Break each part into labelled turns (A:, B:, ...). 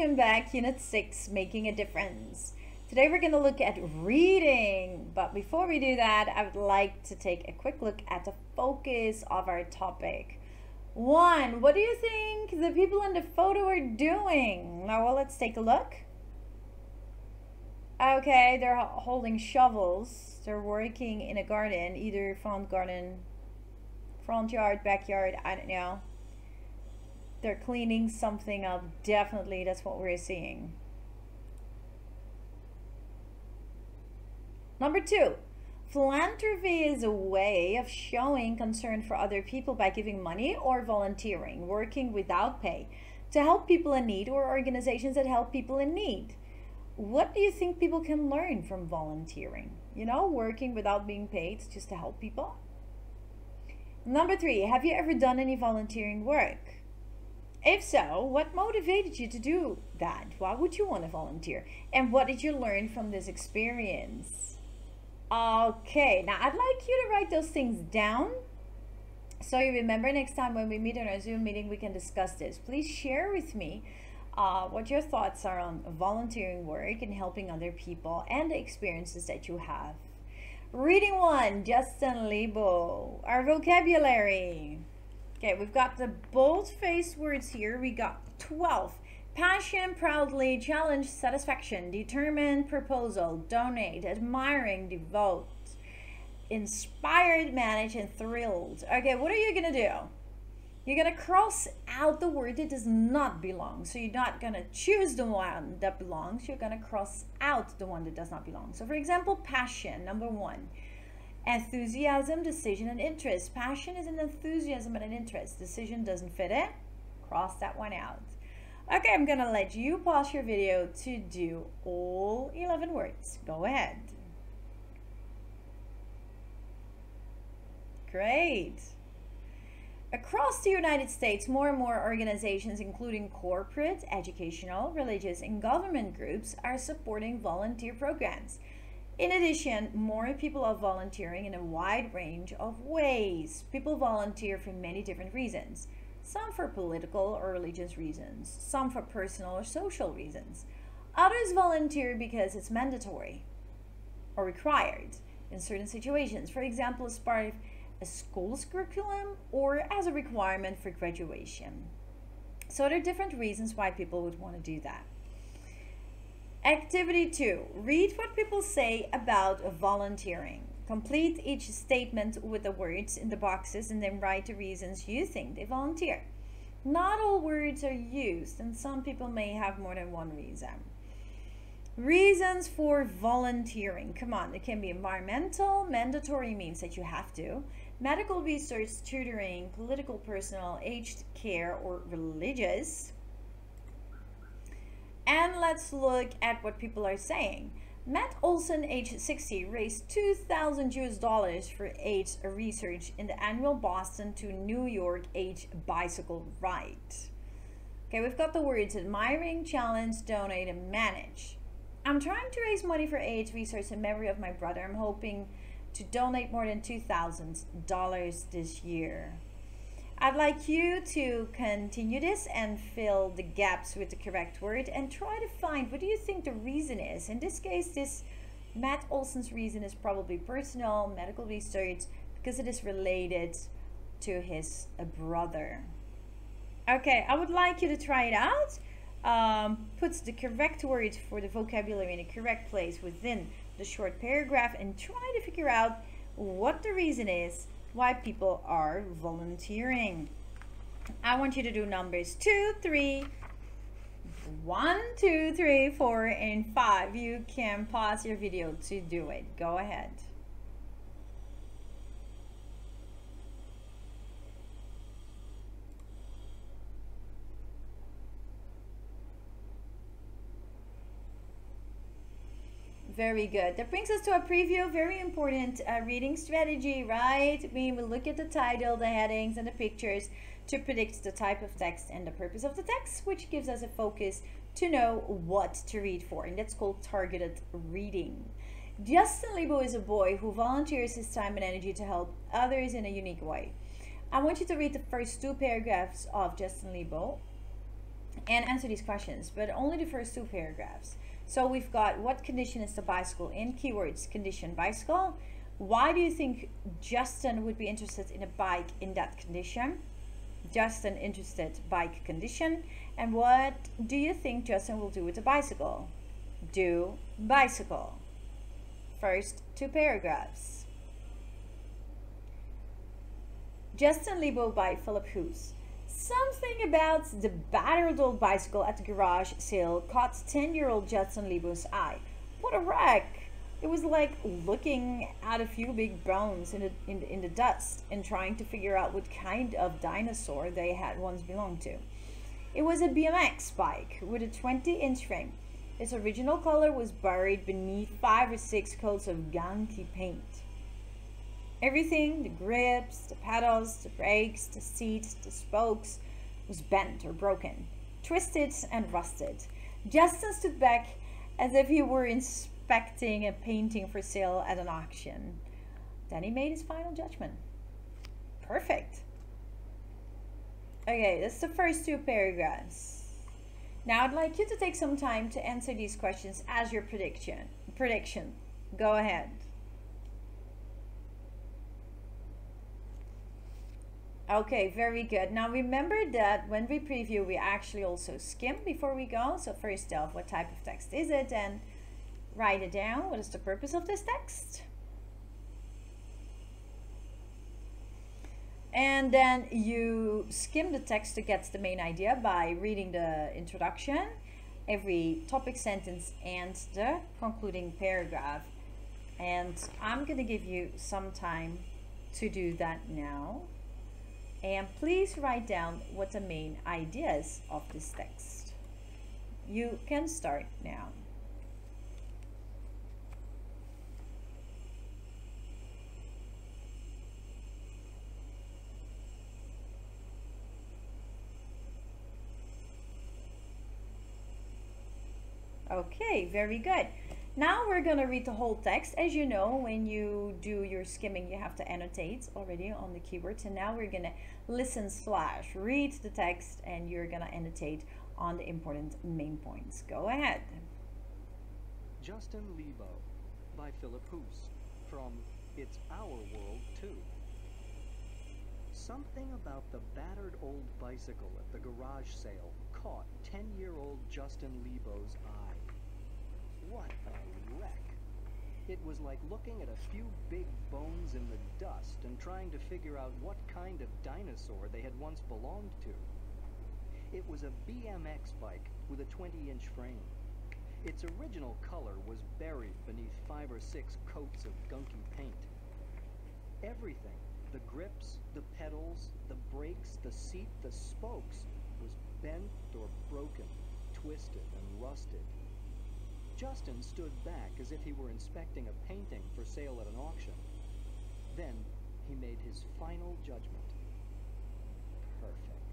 A: Welcome back, Unit 6, Making a Difference. Today we're going to look at reading, but before we do that, I would like to take a quick look at the focus of our topic. 1. What do you think the people in the photo are doing? Now, well, let's take a look. Okay, they're holding shovels. They're working in a garden, either front garden, front yard, backyard, I don't know. They're cleaning something up. Definitely, that's what we're seeing. Number 2, philanthropy is a way of showing concern for other people by giving money or volunteering, working without pay to help people in need or organizations that help people in need. What do you think people can learn from volunteering? You know, working without being paid just to help people. Number 3, have you ever done any volunteering work? If so, what motivated you to do that? Why would you want to volunteer? And what did you learn from this experience? Okay, now I'd like you to write those things down so you remember next time when we meet in our Zoom meeting, we can discuss this. Please share with me what your thoughts are on volunteering work and helping other people and the experiences that you have. Reading 1, Justin Lebo, our vocabulary. Okay, we've got the bold-faced words here. We got 12. Passion, proudly, challenge, satisfaction, determined, proposal, donate, admiring, devote, inspired, manage, and thrilled. Okay, what are you going to do? You're going to cross out the word that does not belong. So you're not going to choose the one that belongs. You're going to cross out the one that does not belong. So for example, passion, number 1. Enthusiasm, decision, and interest. Passion is an enthusiasm and an interest. Decision doesn't fit it. Cross that one out. Okay, I'm going to let you pause your video to do all 11 words. Go ahead. Great. Across the United States, more and more organizations, including corporate, educational, religious, and government groups, are supporting volunteer programs. In addition, more people are volunteering in a wide range of ways. People volunteer for many different reasons. Some for political or religious reasons, some for personal or social reasons. Others volunteer because it's mandatory or required in certain situations. For example, as part of a school's curriculum or as a requirement for graduation. So there are different reasons why people would want to do that. Activity 2. Read what people say about volunteering. Complete each statement with the words in the boxes and then write the reasons you think they volunteer. Not all words are used and some people may have more than one reason. Reasons for volunteering. Come on, it can be environmental. Mandatory means that you have to. Medical research, tutoring, political, personal, aged care, or religious. And let's look at what people are saying. Matt Olson, age 60, raised $2,000 for AIDS research in the annual Boston to New York AIDS bicycle ride. Okay, we've got the words admiring, challenge, donate, and manage. I'm trying to raise money for AIDS research in memory of my brother. I'm hoping to donate more than $2,000 this year. I'd like you to continue this and fill the gaps with the correct word and try to find what do you think the reason is. In this case, this Matt Olson's reason is probably personal, medical research, because it is related to his brother. Okay, I would like you to try it out. Put the correct word for the vocabulary in the correct place within the short paragraph and try to figure out what the reason is why people are volunteering. I want you to do numbers 2, 3, 1, 2, 3, 4, and 5. You can pause your video to do it. Go ahead. Very good. That brings us to a preview. Very important reading strategy, right? We will look at the title, the headings, and the pictures to predict the type of text and the purpose of the text, which gives us a focus to know what to read for. And that's called targeted reading. Justin Lebo is a boy who volunteers his time and energy to help others in a unique way. I want you to read the first 2 paragraphs of Justin Lebo and answer these questions, but only the first two paragraphs. So we've got, what condition is the bicycle in? Keywords: condition, bicycle. Why do you think Justin would be interested in a bike in that condition? Justin interested, bike, condition. And what do you think Justin will do with the bicycle? Do, bicycle. First two paragraphs. Justin Lebo by Philip Hoos. Something about the battered old bicycle at the garage sale caught 10-year-old Justin Lebo's eye. What a wreck! It was like looking at a few big bones in the dust and trying to figure out what kind of dinosaur they had once belonged to. It was a BMX bike with a 20-inch frame. Its original color was buried beneath 5 or 6 coats of gunky paint. Everything, the grips, the pedals, the brakes, the seats, the spokes, was bent or broken, twisted and rusted. Justin stood back as if he were inspecting a painting for sale at an auction. Then he made his final judgment. Perfect. Okay, that's the first two paragraphs. Now I'd like you to take some time to answer these questions as your prediction. Go ahead. Okay, very good. Now remember that when we preview, we actually also skim before we go. So first off, what type of text is it? And write it down. What is the purpose of this text? And then you skim the text to get the main idea by reading the introduction, every topic sentence, and the concluding paragraph. And I'm going to give you some time to do that now. And please write down what the main ideas of this text. You can start now. Okay, very good. Now we're going to read the whole text. As you know, when you do your skimming, you have to annotate already on the keywords. And now we're going to listen/read the text, and you're going to annotate on the important main points. Go ahead.
B: Justin Lebo by Philip Hoos from It's Our World Too. Something about the battered old bicycle at the garage sale caught 10-year-old Justin Lebo's eye. What a wreck! It was like looking at a few big bones in the dust and trying to figure out what kind of dinosaur they had once belonged to. It was a BMX bike with a 20-inch frame. Its original color was buried beneath 5 or 6 coats of gunky paint. Everything, the grips, the pedals, the brakes, the seat, the spokes, was bent or broken, twisted and rusted. Justin stood back as if he were inspecting a painting for sale at an auction. Then he made his final judgment. Perfect.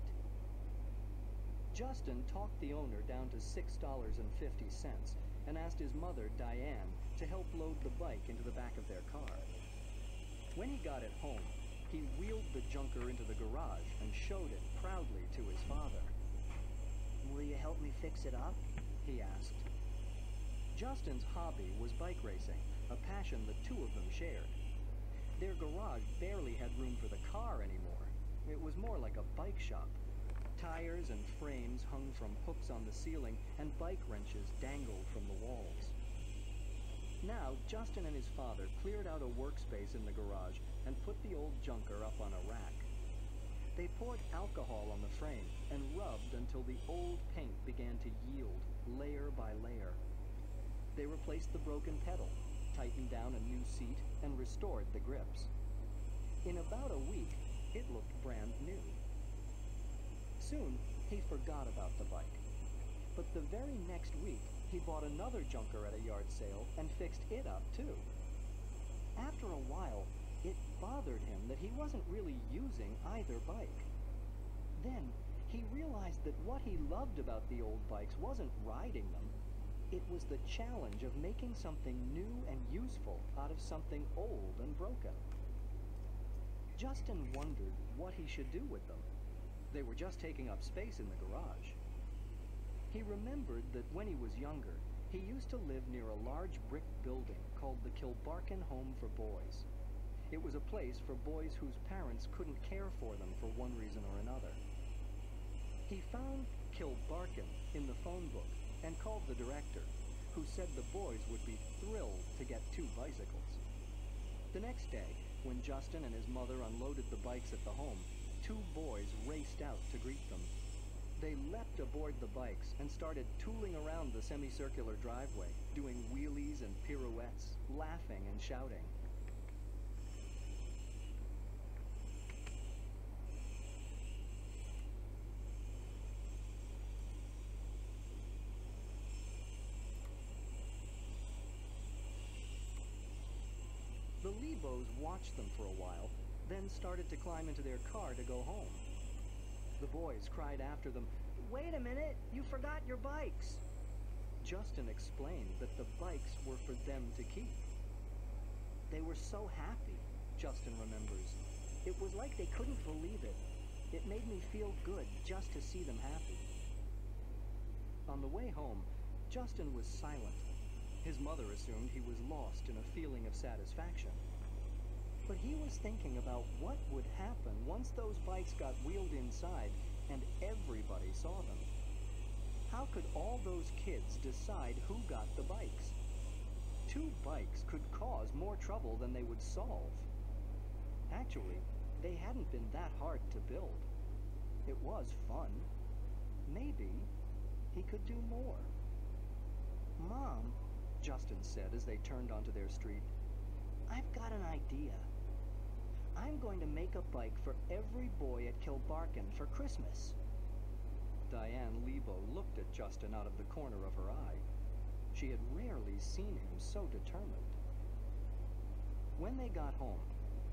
B: Justin talked the owner down to $6.50 and asked his mother, Diane, to help load the bike into the back of their car. When he got it home, he wheeled the junker into the garage and showed it proudly to his father. "Will you help me fix it up?" he asked. Justin's hobby was bike racing, a passion the two of them shared. Their garage barely had room for the car anymore. It was more like a bike shop. Tires and frames hung from hooks on the ceiling, and bike wrenches dangled from the walls. Now, Justin and his father cleared out a workspace in the garage and put the old junker up on a rack. They poured alcohol on the frame and rubbed until the old paint began to yield, layer by layer. They replaced the broken pedal, tightened down a new seat, and restored the grips. In about a week, it looked brand new. Soon, he forgot about the bike. But the very next week, he bought another junker at a yard sale and fixed it up too. After a while, it bothered him that he wasn't really using either bike. Then, he realized that what he loved about the old bikes wasn't riding them. It was the challenge of making something new and useful out of something old and broken. Justin wondered what he should do with them. They were just taking up space in the garage. He remembered that when he was younger, he used to live near a large brick building called the Kilbarkin Home for Boys. It was a place for boys whose parents couldn't care for them for one reason or another. He found Kilbarkin in the phone book and called the director, who said the boys would be thrilled to get 2 bicycles. The next day, when Justin and his mother unloaded the bikes at the home, 2 boys raced out to greet them. They leapt aboard the bikes and started tooling around the semicircular driveway, doing wheelies and pirouettes, laughing and shouting. The Lebos watched them for a while, then started to climb into their car to go home. The boys cried after them, "Wait a minute, you forgot your bikes." Justin explained that the bikes were for them to keep. They were so happy, Justin remembers. It was like they couldn't believe it. It made me feel good just to see them happy. On the way home, Justin was silent. His mother assumed he was lost in a feeling of satisfaction. But he was thinking about what would happen once those bikes got wheeled inside and everybody saw them. How could all those kids decide who got the bikes? 2 bikes could cause more trouble than they would solve. Actually, they hadn't been that hard to build. It was fun. Maybe he could do more. "Mom," Justin said as they turned onto their street, "I've got an idea. I'm going to make a bike for every boy at Kilbarkin for Christmas." Diane Lebo looked at Justin out of the corner of her eye. She had rarely seen him so determined. When they got home,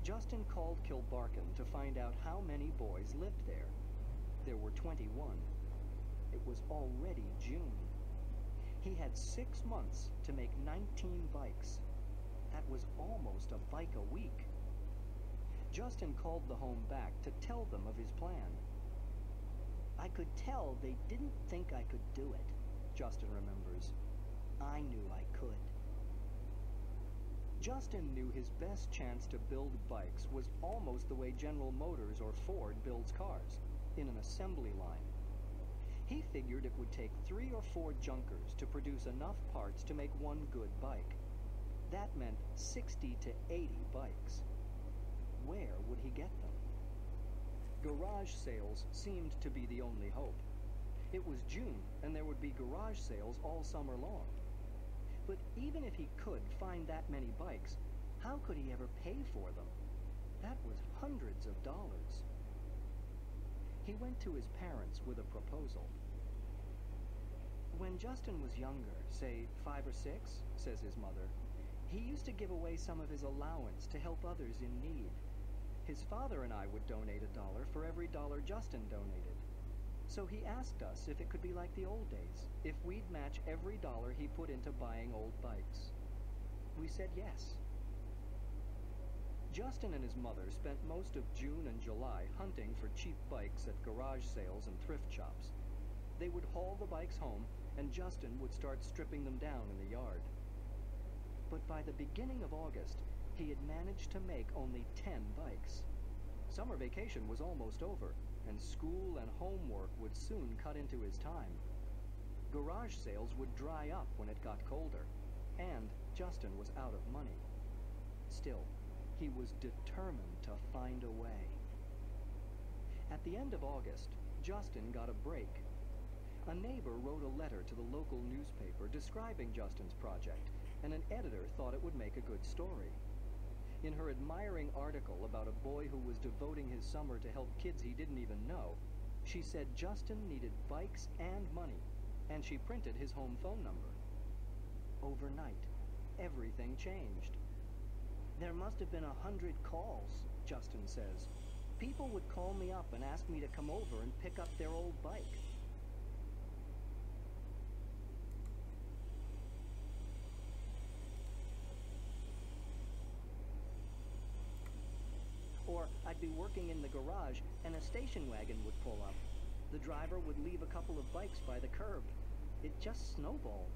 B: Justin called Kilbarkin to find out how many boys lived there. There were 21. It was already June. He had 6 months to make 19 bikes. That was almost a bike a week. Justin called the home back to tell them of his plan. "I could tell they didn't think I could do it," Justin remembers. "I knew I could." Justin knew his best chance to build bikes was almost the way General Motors or Ford builds cars, in an assembly line. He figured it would take 3 or 4 junkers to produce enough parts to make one good bike. That meant 60 to 80 bikes. Where would he get them? Garage sales seemed to be the only hope. It was June, and there would be garage sales all summer long. But even if he could find that many bikes, how could he ever pay for them? That was hundreds of dollars. He went to his parents with a proposal. "When Justin was younger, say 5 or 6, says his mother, he used to give away some of his allowance to help others in need. His father and I would donate $1 for every dollar Justin donated. So he asked us if it could be like the old days, if we'd match every dollar he put into buying old bikes. We said yes." Justin and his mother spent most of June and July hunting for cheap bikes at garage sales and thrift shops. They would haul the bikes home, and Justin would start stripping them down in the yard. But by the beginning of August, he had managed to make only 10 bikes. Summer vacation was almost over, and school and homework would soon cut into his time. Garage sales would dry up when it got colder, and Justin was out of money. Still, he was determined to find a way. At the end of August, Justin got a break. A neighbor wrote a letter to the local newspaper describing Justin's project, and an editor thought it would make a good story. In her admiring article about a boy who was devoting his summer to help kids he didn't even know, she said Justin needed bikes and money, and she printed his home phone number. Overnight, everything changed. "There must have been 100 calls," Justin says. "People would call me up and ask me to come over and pick up their old bike." Or I'd be working in the garage and a station wagon would pull up. The driver would leave a couple of bikes by the curb. it just snowballed.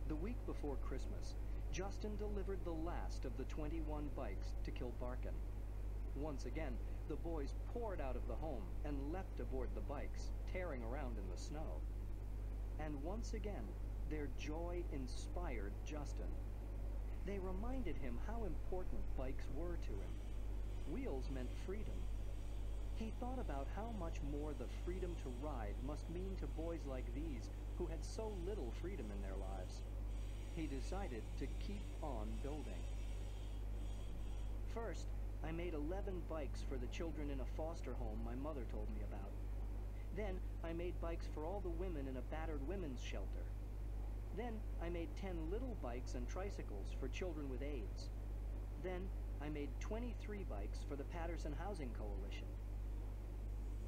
B: The week before Christmas, Justin delivered the last of the 21 bikes to Kilbarchan. Once again, the boys poured out of the home and leapt aboard the bikes, tearing around in the snow. And once again, their joy inspired Justin. They reminded him how important bikes were to him. Wheels meant freedom. He thought about how much more the freedom to ride must mean to boys like these who had so little freedom in their lives. He decided to keep on building. First, I made 11 bikes for the children in a foster home my mother told me about. Then, I made bikes for all the women in a battered women's shelter. Then, I made 10 little bikes and tricycles for children with AIDS. Then, I made 23 bikes for the Patterson Housing Coalition.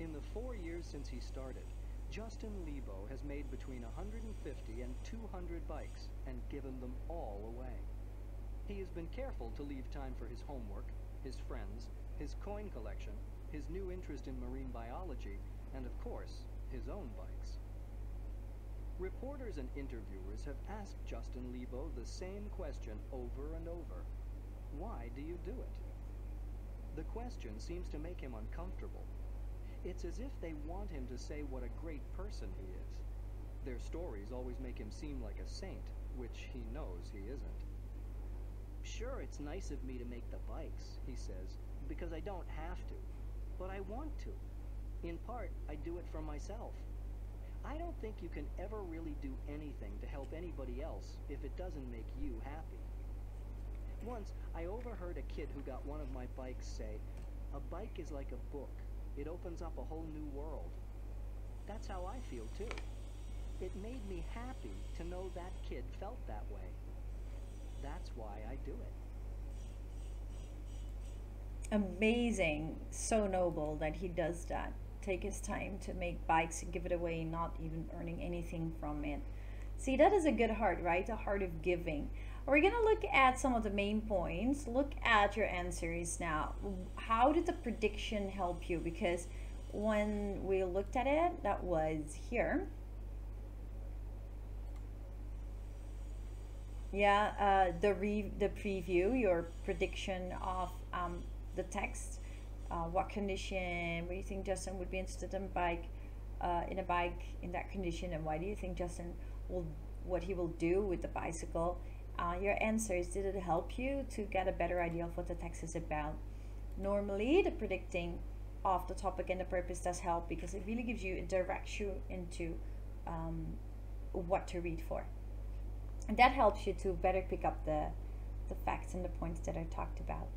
B: In the 4 years since he started, Justin Lebo has made between 150 and 200 bikes and given them all away. He has been careful to leave time for his homework, his friends, his coin collection, his new interest in marine biology, and of course, his own bikes. Reporters and interviewers have asked Justin Lebo the same question over and over. Why do you do it? The question seems to make him uncomfortable. It's as if they want him to say what a great person he is. Their stories always make him seem like a saint, which he knows he isn't. Sure, it's nice of me to make the bikes, he says, because I don't have to. But I want to. In part, I do it for myself. I don't think you can ever really do anything to help anybody else if it doesn't make you happy. Once, I overheard a kid who got one of my bikes say, "A bike is like a book. It opens up a whole new world." That's how I feel too. It made me happy to know that kid felt that way. That's why I do it.
A: Amazing. So noble that he does that. Take his time to make bikes and give it away, not even earning anything from it. See, that is a good heart, right? A heart of giving. We're going to look at some of the main points. Look at your answers now. How did the prediction help you? Because when we looked at it, that was here. Yeah, the preview, your prediction of the text. What condition? What do you think Justin would be interested in a bike in that condition, and why do you think Justin will, what he will do with the bicycle? Your answers, did it help you to get a better idea of what the text is about? Normally, the predicting of the topic and the purpose does help because it really gives you, it directs you into what to read for. And that helps you to better pick up the facts and the points that I talked about.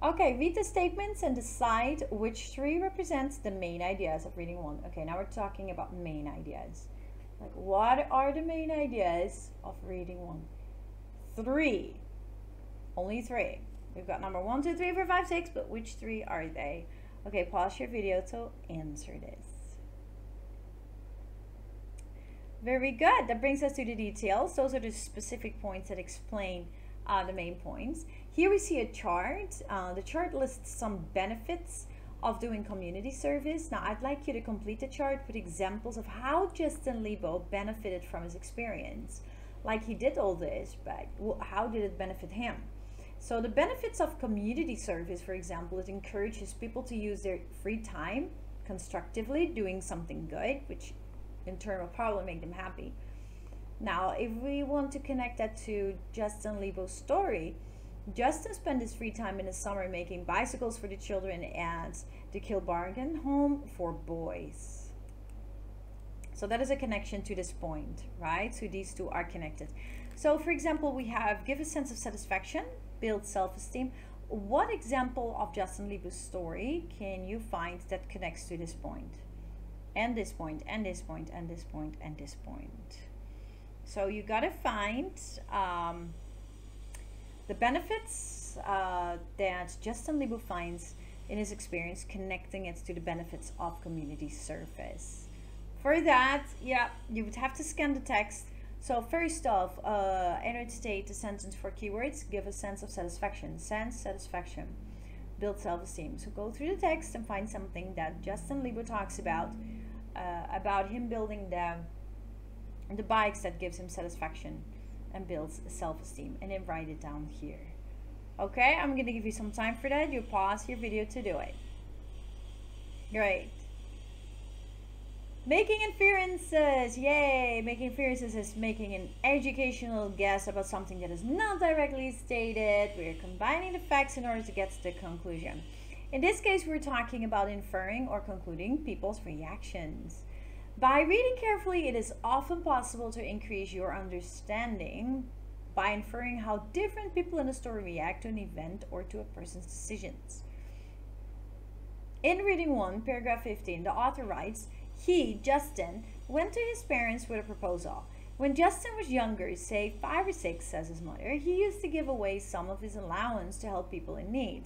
A: Okay, read the statements and decide which three represents the main ideas of reading one. Okay, now we're talking about main ideas. Like, what are the main ideas of reading one? Three. Only three. We've got number 1, 2, 3, 4, 5, 6, but which three are they? Okay, pause your video to answer this. Very good. That brings us to the details. Those are the specific points that explain the main points. Here we see a chart. The chart lists some benefits of doing community service. Now, I'd like you to complete the chart with examples of how Justin Lebo benefited from his experience. Like, he did all this, but how did it benefit him? So the benefits of community service, for example, it encourages people to use their free time constructively, doing something good, which in turn will probably make them happy. Now, if we want to connect that to Justin Lebo's story, Justin spent his free time in the summer making bicycles for the children at the Kilbarchan home for boys. So that is a connection to this point, right? So these two are connected. So for example, we have give a sense of satisfaction, build self-esteem. What example of Justin Lebo's story can you find that connects to this point? And this point, and this point, and this point, and this point. So you gotta find the benefits that Justin Lebo finds in his experience, connecting it to the benefits of community service. For that, yeah, you would have to scan the text. So first off, annotate the sentence for keywords, give a sense of satisfaction, sense, satisfaction, build self-esteem. So go through the text and find something that Justin Lebo talks about him building the bikes that gives him satisfaction and builds self-esteem, and then write it down here. Okay, I'm gonna give you some time for that. You pause your video to do it. Great. Making inferences, yay! Making inferences is making an educational guess about something that is not directly stated. We're combining the facts in order to get to the conclusion. In this case, we're talking about inferring or concluding people's reactions. By reading carefully, it is often possible to increase your understanding by inferring how different people in a story react to an event or to a person's decisions. In reading 1, paragraph 15, the author writes, he, Justin, went to his parents with a proposal. When Justin was younger, say 5 or 6, says his mother, he used to give away some of his allowance to help people in need.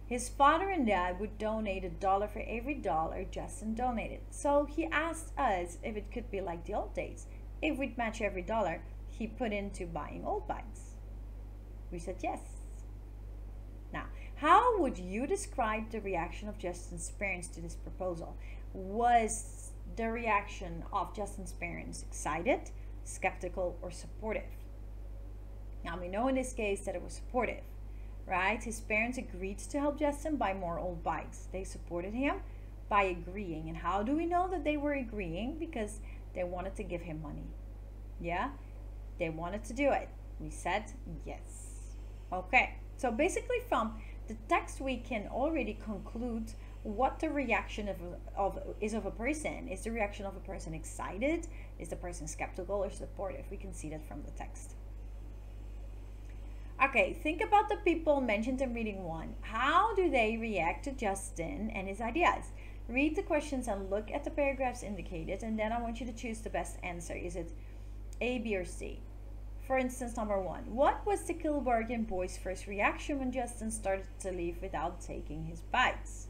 A: His father and dad would donate $1 for every dollar Justin donated. So he asked us if it could be like the old days, if we'd match every dollar he put into buying old bikes. We said yes. Now, how would you describe the reaction of Justin's parents to this proposal? Was the reaction of Justin's parents excited, skeptical, or supportive? Now, we know in this case that it was supportive, right? His parents agreed to help Justin buy more old bikes. They supported him by agreeing. And how do we know that they were agreeing? Because they wanted to give him money. Yeah? They wanted to do it. We said yes. Okay. So basically from the text we can already conclude what the reaction is of a person. Is the reaction of a person excited? Is the person skeptical or supportive? We can see that from the text. Okay, think about the people mentioned in reading 1. How do they react to Justin and his ideas? Read the questions and look at the paragraphs indicated, and then I want you to choose the best answer. Is it A, B, or C? For instance, number 1. What was the Kilbardian boy's first reaction when Justin started to leave without taking his bikes?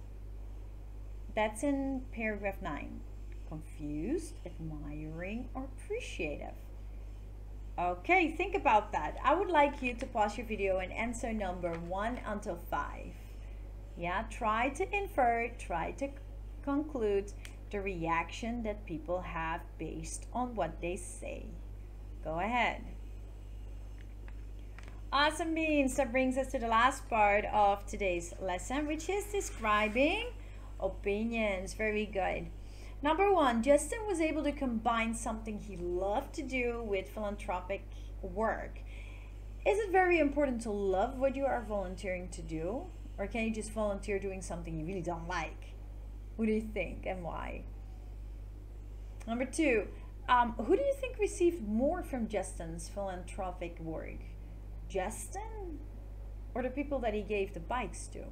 A: That's in paragraph 9. Confused, admiring, or appreciative? Okay, think about that. I would like you to pause your video and answer number 1 until 5. Yeah, try to infer, try to conclude the reaction that people have based on what they say. Go ahead. Awesome beans. That brings us to the last part of today's lesson, which is describing opinions. Very good. Number 1, Justin was able to combine something he loved to do with philanthropic work. Is it very important to love what you are volunteering to do? Or can you just volunteer doing something you really don't like? Who do you think and why? Number 2, who do you think received more from Justin's philanthropic work? Justin or the people that he gave the bikes to?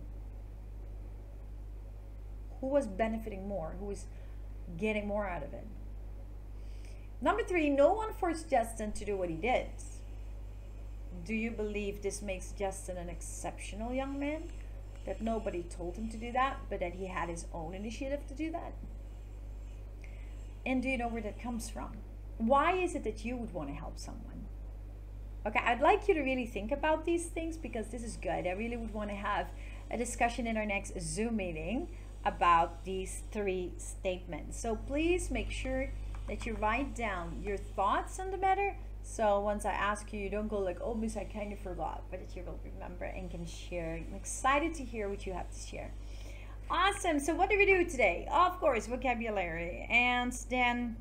A: Who was benefiting more? Who was getting more out of it? Number 3, no one forced Justin to do what he did. Do you believe this makes Justin an exceptional young man? That nobody told him to do that, but that he had his own initiative to do that? And do you know where that comes from? Why is it that you would want to help someone? Okay, I'd like you to really think about these things because this is good. I really would want to have a discussion in our next Zoom meeting about these 3 statements. So please make sure that you write down your thoughts on the matter. So once I ask you, you don't go like, oh, miss, I kind of forgot, but that you will remember and can share. I'm excited to hear what you have to share. Awesome. So what did we do today? Of course, vocabulary. And then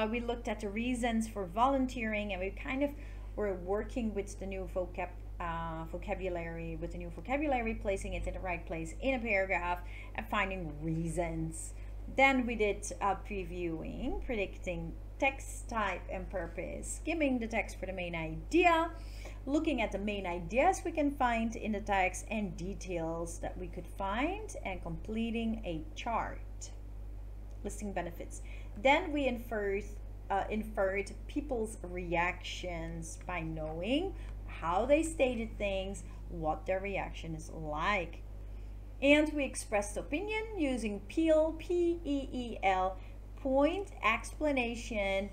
A: we looked at the reasons for volunteering, and we kind of were working with the new vocabulary, placing it in the right place in a paragraph and finding reasons. Then we did previewing, predicting text type and purpose, skimming the text for the main idea, looking at the main ideas we can find in the text and details that we could find, and completing a chart listing benefits. Then we inferred people's reactions by knowing how they stated things, what their reaction is like. And we expressed opinion using PEEL, P-E-E-L, point, explanation,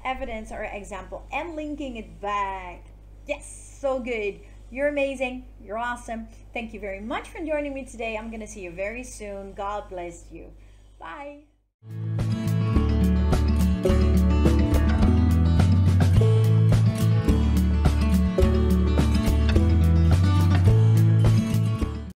A: evidence or example, and linking it back. Yes, so good. You're amazing. You're awesome. Thank you very much for joining me today. I'm going to see you very soon. God bless you. Bye.